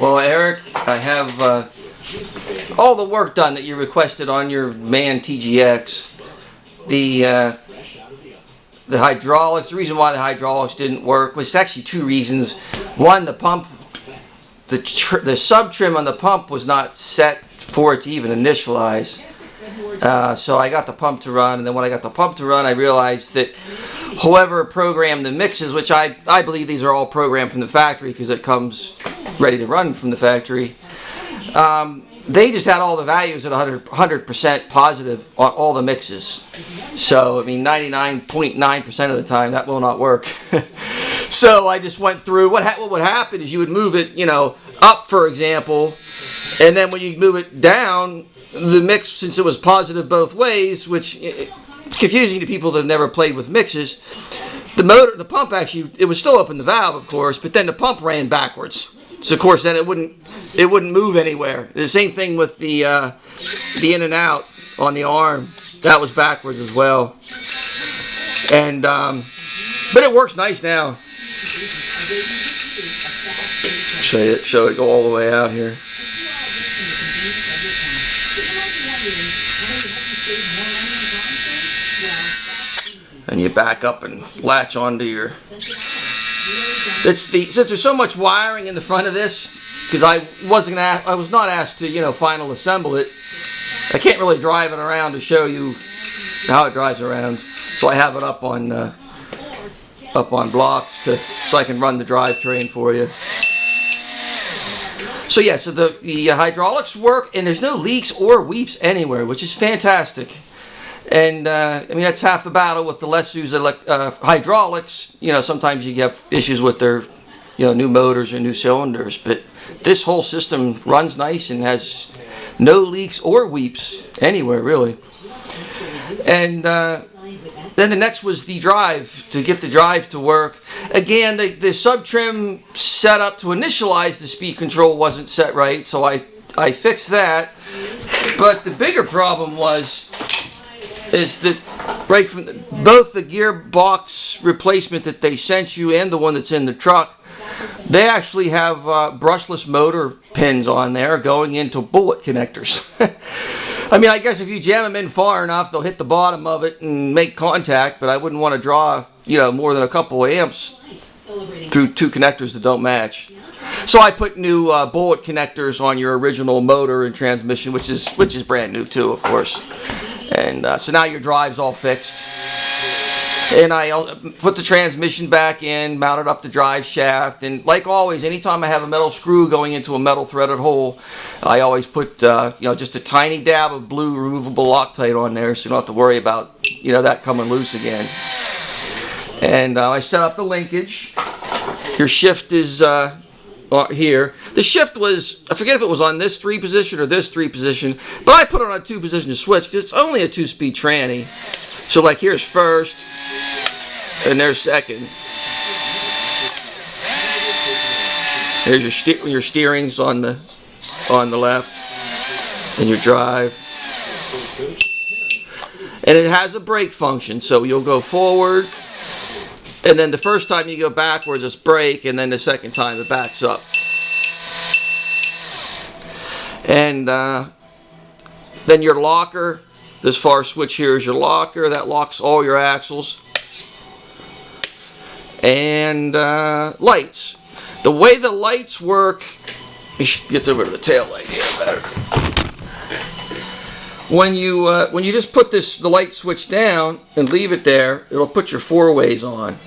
Well, Eric, I have all the work done that you requested on your man TGX. The hydraulics. The reason why the hydraulics didn't work was actually two reasons. One, the pump, the sub trim on the pump was not set for it to even initialize. So I got the pump to run, and then when I got the pump to run, I realized that whoever programmed the mixes, which I believe these are all programmed from the factory because it comes ready to run from the factory, they just had all the values at 100% positive on all the mixes. So, I mean, 99.9% of the time that will not work. So I just went through, what would happen is you would move it, up, for example, and then when you move it down, the mix, since it was positive both ways, which it's confusing to people that have never played with mixes, the pump actually, it was still open the valve, of course, but then the pump ran backwards. So of course then it wouldn't move anywhere. The same thing with the in and out on the arm. That was backwards as well. And but it works nice now. Show it go all the way out here. And you back up and latch onto your. Since there's so much wiring in the front of this, because I was not asked to final assemble it. I can't really drive it around to show you how it drives around, so I have it up on blocks so I can run the drivetrain for you. So yeah, so the hydraulics work, and there's no leaks or weeps anywhere, which is fantastic. And I mean, that's half the battle with the Lesu's hydraulics. Sometimes you get issues with their new motors or new cylinders, but this whole system runs nice and has no leaks or weeps anywhere really. And then the next was the drive, to get the drive to work. Again, the sub trim setup to initialize the speed control wasn't set right, so I fixed that. But the bigger problem is that right from both the gearbox replacement that they sent you and the one that's in the truck, they actually have brushless motor pins on there going into bullet connectors. I mean, I guess if you jam them in far enough, they'll hit the bottom of it and make contact, but I wouldn't want to draw more than a couple of amps through two connectors that don't match. So I put new bullet connectors on your original motor and transmission, which is brand new too, of course. And so now your drive's all fixed. And I put the transmission back in, mounted up the drive shaft, and like always, anytime I have a metal screw going into a metal threaded hole, I always put just a tiny dab of blue removable Loctite on there, so you don't have to worry about that coming loose again. And I set up the linkage. Your shift is here. The shift was, I forget if it was on this 3 position or this 3 position, but I put it on a 2 position switch because it's only a 2-speed tranny. So like here's first, and there's second. There's your steering's on the left, and your drive. And it has a brake function, so you'll go forward, and then the first time you go backwards, it's brake, and then the second time it backs up. And then your locker, this far switch here is your locker. That locks all your axles. And lights. The way the lights work, you should get over to the tail light here better. When you just put the light switch down and leave it there, it'll put your 4-ways on.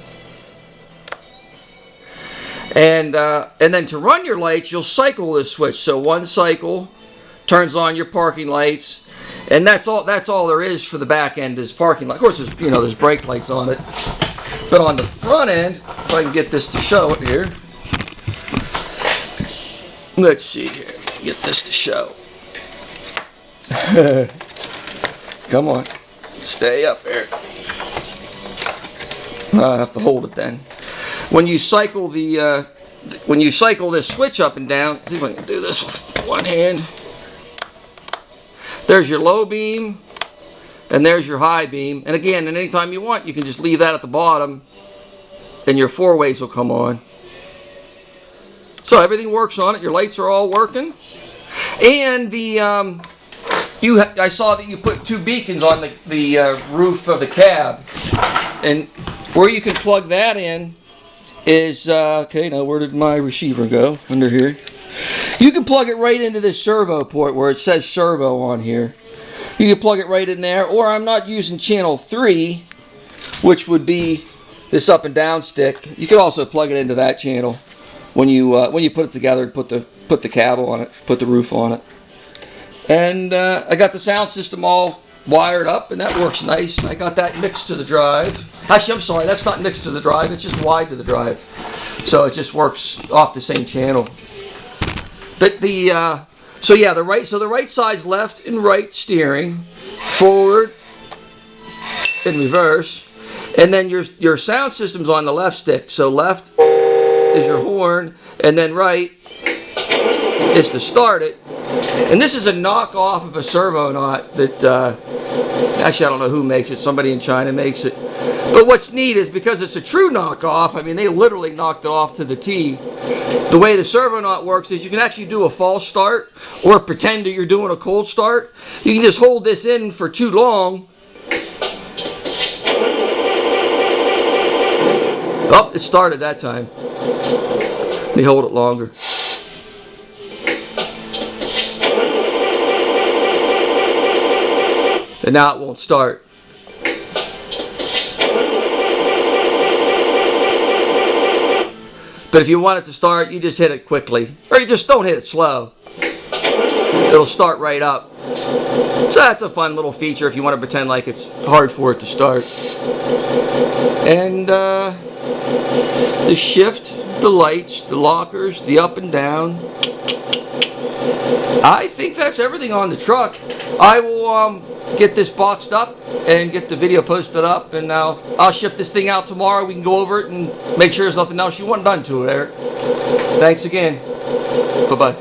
And then to run your lights, you'll cycle this switch. So one cycle turns on your parking lights, and that's all there is for the back end is parking light. Of course, there's brake lights on it, but on the front end, if I can get this to show it here, let's see here, get this to show. Come on, stay up there. I have to hold it then. When you cycle this switch up and down, see if I can do this with one hand. There's your low beam, and there's your high beam. And again, anytime you want, you can just leave that at the bottom, and your 4-ways will come on. So everything works on it. Your lights are all working. And the I saw that you put 2 beacons on the roof of the cab. And where you can plug that in is, okay, now where did my receiver go? Under here. You can plug it right into this servo port where it says servo on here. You can plug it right in there, or I'm not using channel 3, which would be this up and down stick. You can also plug it into that channel when you put it together and put the cab on it, put the roof on it. And I got the sound system all wired up, and that works nice. I got that mixed to the drive. Actually, I'm sorry, that's not mixed to the drive. It's just wide to the drive, so it just works off the same channel. But the so yeah, the right side's left and right steering, forward and reverse, and then your sound system's on the left stick. So left is your horn, and then right is to start it. And this is a knockoff of a servo knot that actually I don't know who makes it. Somebody in China makes it. But what's neat is because it's a true knockoff, I mean they literally knocked it off to the T. The way the servo knot works is you can actually do a false start or pretend that you're doing a cold start. You can just hold this in for too long. Oh, it started that time. Let me hold it longer. And now it won't start. But if you want it to start, you just hit it quickly. Or you just don't hit it slow. It'll start right up. So that's a fun little feature if you want to pretend like it's hard for it to start. And the shift, the lights, the lockers, the up and down. I think that's everything on the truck. I will get this boxed up and get the video posted up, and I'll ship this thing out tomorrow. We can go over it and make sure there's nothing else you want done to it, Eric. Thanks again. Bye-bye.